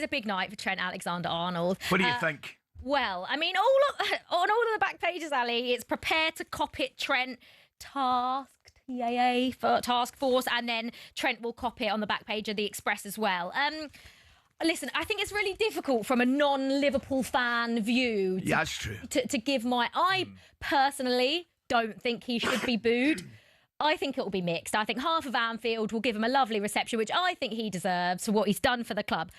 is a big night for Trent Alexander-Arnold. What do you think? Well, I mean, on all of the back pages, Ali, it's prepare to cop it, Trent, task force, and then Trent will copy it on the back page of the Express as well. Listen, I think it's really difficult from a non-Liverpool fan view. Yeah, that's true. To give I personally don't think he should be booed. I think it will be mixed. I think half of Anfield will give him a lovely reception, which I think he deserves for what he's done for the club.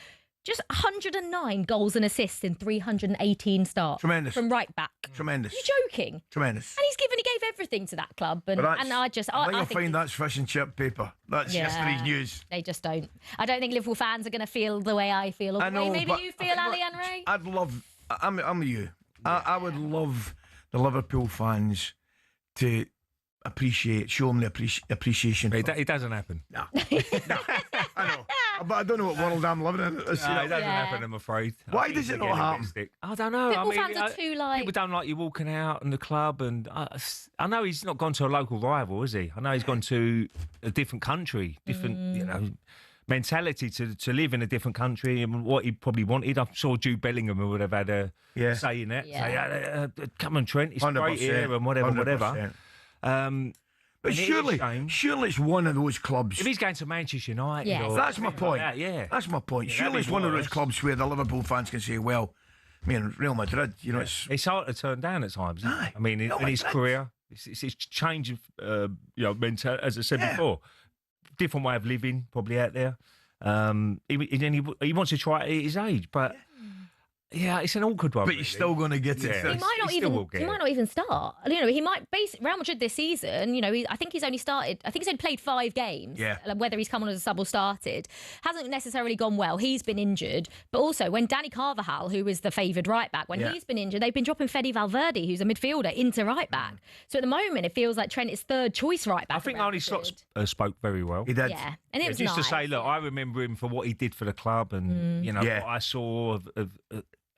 Just 109 goals and assists in 318 starts. Tremendous. From right back. Tremendous. Are you joking? Tremendous. And he gave everything to that club. And I think you'll find that's fish and chip paper. That's yesterday's news. They just don't. I don't think Liverpool fans are going to feel the way I feel. Or the way maybe you feel, Ali and Ray. I'm with you. I would love the Liverpool fans to show them the appreciation. It doesn't happen. No. I know. But I don't know what world I'm living in. It doesn't happen, I'm afraid. Why does it not happen? I don't know. Football fans are too people don't like you walking out in the club, and I know he's not gone to a local rival, is he? I know he's gone to a different country, different, mentality to live in a different country, and what he probably wanted. I'm sure Jude Bellingham would have had a say in that. Yeah. Say, come on, Trent, it's 100%, great here, and whatever. But surely it's one of those clubs. If he's going to Manchester United, that's my point. That's my point. Yeah, surely it's one of those clubs where the Liverpool fans can say, "Well, I mean, Real Madrid, it's hard to turn down at times. I mean, in his career, it's change of mental. As I said before, different way of living probably out there. He wants to try it at his age, but. Yeah, it's an awkward one. But you're still going to get it. He might not even start. He might Real Madrid this season. I think he's only played 5 games. Yeah. Whether he's come on as a sub or started, hasn't necessarily gone well. He's been injured. But also, when Danny Carvajal, who is the favoured right back, he's been injured, they've been dropping Fede Valverde, who's a midfielder, into right back. So at the moment, it feels like Trent is third choice right back. I think Arnie Slot spoke very well. He did. Yeah, and it was just nice. to say, look, I remember him for what he did for the club, and what I saw of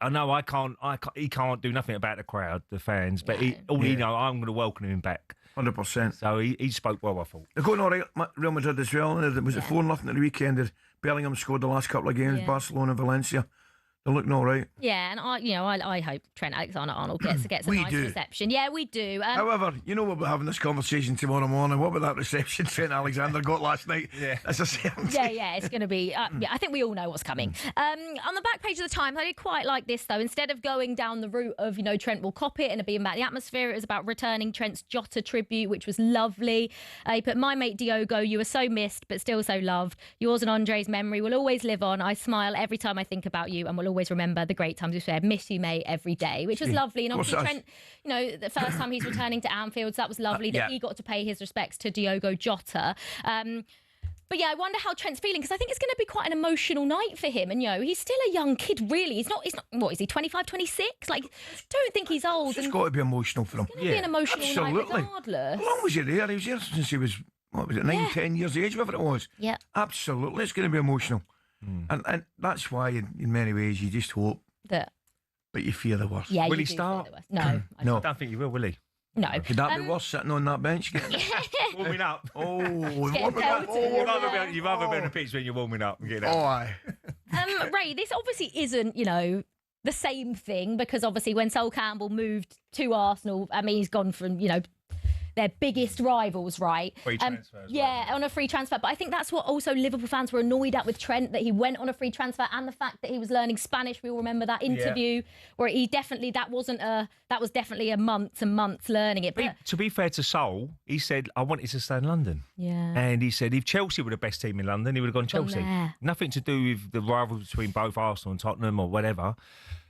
I know he can't do nothing about the crowd, the fans, but I'm going to welcome him back. 100%. So he spoke well, I thought. They're going all right, Real Madrid as well. Was it 4-0 at the weekend? Bellingham scored the last couple of games, Barcelona, Valencia. They're looking all right. Yeah, and I hope Trent Alexander-Arnold gets a nice reception. Yeah, we do. However, we'll be having this conversation tomorrow morning. What about that reception Trent Alexander got last night? Yeah, that's a certainty. Yeah, it's going to be. I think we all know what's coming. On the back page of the Times, I did quite like this though. Instead of going down the route of Trent will copy it and it being about the atmosphere, it was about returning Trent's Jota tribute, which was lovely. He put, "My mate Diogo, you were so missed but still so loved. Yours and Andre's memory will always live on. I smile every time I think about you, and will always remember the great times we shared. Miss you, mate, every day," which was lovely. And obviously Trent, the first time he's returning to Anfield, so that was lovely that he got to pay his respects to Diogo Jota. But yeah, I wonder how Trent's feeling, because I think it's going to be quite an emotional night for him. And he's still a young kid, really. He's not. What is he? 25, 26? Like, don't think he's old. It's got to be emotional for him. It's going to be an emotional night regardless. How long was he there? He was there since he was 9, 10 years of age, whatever it was. Yeah, absolutely. It's going to be emotional. And that's why, in many ways, you just hope that. But you fear the worst. Yeah, will he start? No, I don't think he will he? No. Could that be worse, sitting on that bench? Warming up. Warming up. You've either been on a pitch when you're warming up and getting out. Oh, aye. Ray, this obviously isn't, the same thing, because obviously when Sol Campbell moved to Arsenal, he's gone from, their biggest rivals, right? Free transfer as well. On a free transfer. But I think that's what also Liverpool fans were annoyed at with Trent, that he went on a free transfer, and the fact that he was learning Spanish. We all remember that interview where he definitely, that was definitely a months and months learning it. But to be fair to Sol, he said, I wanted to stay in London. Yeah. And he said if Chelsea were the best team in London, he would have gone Chelsea. Nothing to do with the rivalry between both Arsenal and Tottenham or whatever.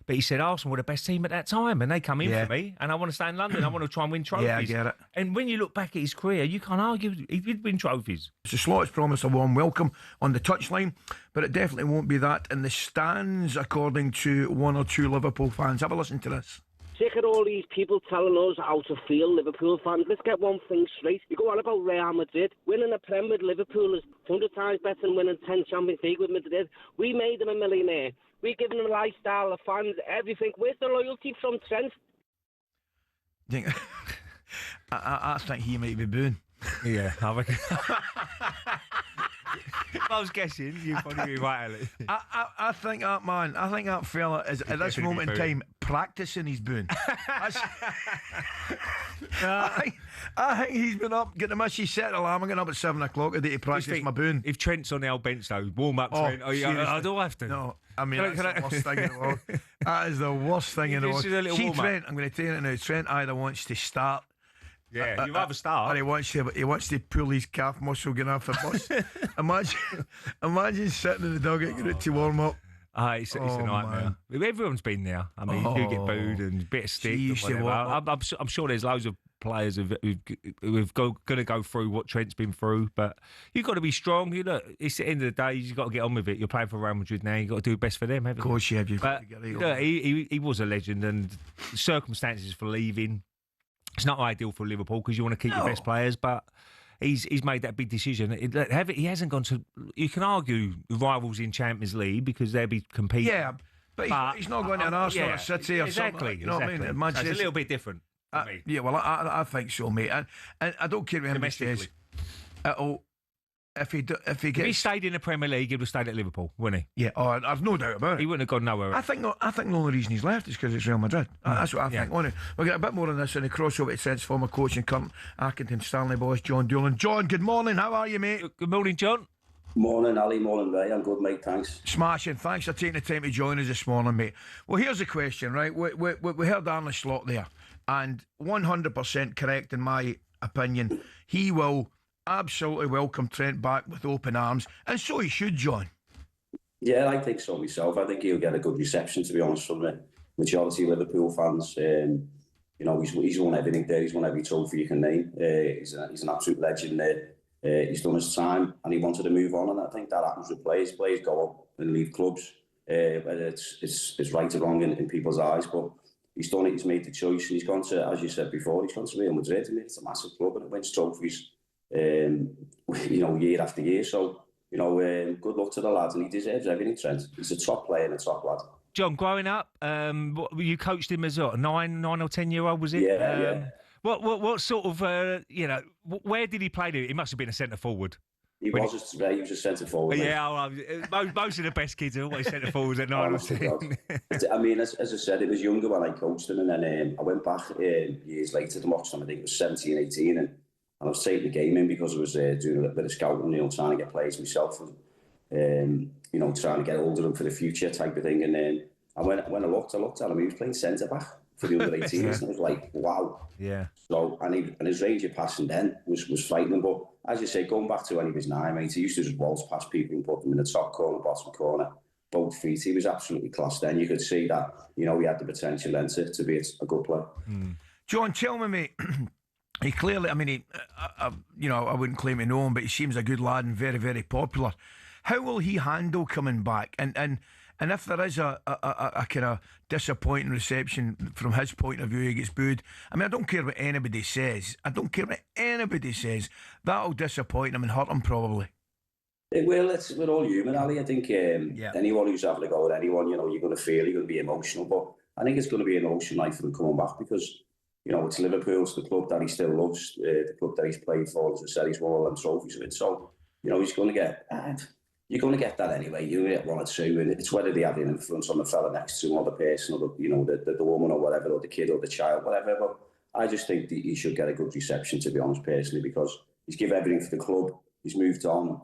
But he said Arsenal were the best team at that time, and they come in for me, and I want to stay in London. I want to try and win trophies. Yeah, I get it. And when you look back at his career, you can't argue. He did win trophies. So Slot has promised a warm welcome on the touchline, but it definitely won't be that in the stands, according to one or two Liverpool fans. Have a listen to this. Sick of all these people telling us how to feel, Liverpool fans. Let's get one thing straight. You go on about Real Madrid. Winning a Prem with Liverpool is 100 times better than winning 10 Champions League with Madrid. We made them a millionaire. We're giving them a lifestyle, the fans, everything. Where's the loyalty from Trent? I think he might be booing. Yeah, I reckon. If I was guessing, you'd probably be right, Alex. I think that man, I think that fella is at this moment in time practising his booing. I think he's been up, getting a messy set alarm. I'm getting up at 7 o'clock a day to practice my booing. If Trent's on the old bench though, warm up Trent. I don't have to. No, I mean that's the worst thing in the world. That is the worst thing in the world. See, Trent, I'm going to tell you now. Trent either wants to start. Yeah, you'd rather start. And he wants to pull his calf muscle getting off the bus. imagine sitting in the dugout getting to warm up. It's a nightmare. Man. Everyone's been there. I mean, you get booed and a bit of stick. I'm sure there's loads of players who've going to go through what Trent's been through, but you've got to be strong. You know, it's the end of the day. You've got to get on with it. You're playing for Real Madrid now. You've got to do the best for them, haven't you? Of course, you have. He was a legend, and the circumstances for leaving. It's not ideal for Liverpool because you want to keep your best players, but he's made that big decision. He hasn't gone to. You can argue the rivals in Champions League because they'll be competing. Yeah, but he's not going to an Arsenal or City or something. You know what I mean? It's a little bit different. For me. Yeah, well, I think so, mate. And I don't care what anybody says. If he stayed in the Premier League, he would have stayed at Liverpool, wouldn't he? Yeah, I've no doubt about it. He wouldn't have gone nowhere. I think the only reason he's left is because it's Real Madrid. That's what I think. We'll get a bit more on this in the crossover to Trent's former coach and current Accrington Stanley boss, John Doolan. John, good morning. How are you, mate? Good morning, John. Morning, Ali. Morning, Ray. I'm good, mate. Thanks. Smashing. Thanks for taking the time to join us this morning, mate. Well, here's the question, right? We heard Arne Slot there, and 100% correct in my opinion. He will absolutely welcome Trent back with open arms, and so he should, John. Yeah, I think so myself. I think he'll get a good reception, to be honest, from the majority of Liverpool fans. You know, he's won everything there. He's won every trophy you can name. He's an absolute legend there. He's done his time, and he wanted to move on, and I think that happens with players. Players go up and leave clubs. Whether it's right or wrong in people's eyes, but he's done it. He's made the choice, and he's gone to, as you said before, he's gone to Real Madrid. I mean, it's a massive club, and it wins trophies. You know, year after year. So, you know, good luck to the lad, and he deserves everything, Trent. He's a top player and a top lad. John, growing up, you coached him as a 9 or 10-year-old, was it? Yeah. What sort of, where did he play? He must have been a centre forward. He was a centre forward. Yeah, most of the best kids are always centre forwards at 9 or 10. I mean, as I said, it was younger when I coached him, and then I went back years later to watch him. I think it was 17, 18, and I was taking the game in because I was doing a little bit of scouting, you know, trying to get players myself, and you know, trying to get older them for the future type of thing. And then when I looked at him, he was playing centre back for the under 18s, and I was like, wow. Yeah. So and his range of passing then was frightening. But as you say, going back to when he was 9, mate, he used to just waltz past people and put them in the top corner, bottom corner, both feet. He was absolutely class then. You could see that, you know, he had the potential then to be a good player. John, tell me, mate. He clearly, I mean, you know, I wouldn't claim to know him, but he seems a good lad and very, very popular. How will he handle coming back? And if there is a kind of disappointing reception from his point of view, he gets booed. I mean, I don't care what anybody says. That'll disappoint him and hurt him probably. It will. We're all human, Ali. I think anyone who's having a go at anyone, you know, you're going to feel, you're going to be emotional. But I think it's going to be an emotional night for him coming back because, you know, it's Liverpool, it's the club that he still loves, the club that he's played for. As I said, he's won all them trophies with it. So, you know, he's going to get, you're going to get that anyway. You're going to get 1 or 2, and it's whether they have an influence on the fella next to him or the person or the, you know, the woman or whatever, or the kid or the child, whatever. But I just think that he should get a good reception, to be honest, personally, because he's given everything for the club. He's moved on,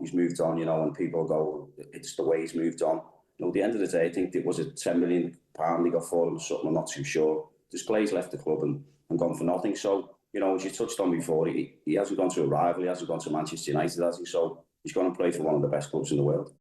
you know, and people go, it's the way he's moved on. You know, at the end of the day, I think it was a £10 million they got for him or something, I'm not too sure. This player's left the club and gone for nothing. So, you know, as you touched on before, he hasn't gone to a rival, he hasn't gone to Manchester United, has he? So he's going to play for one of the best clubs in the world.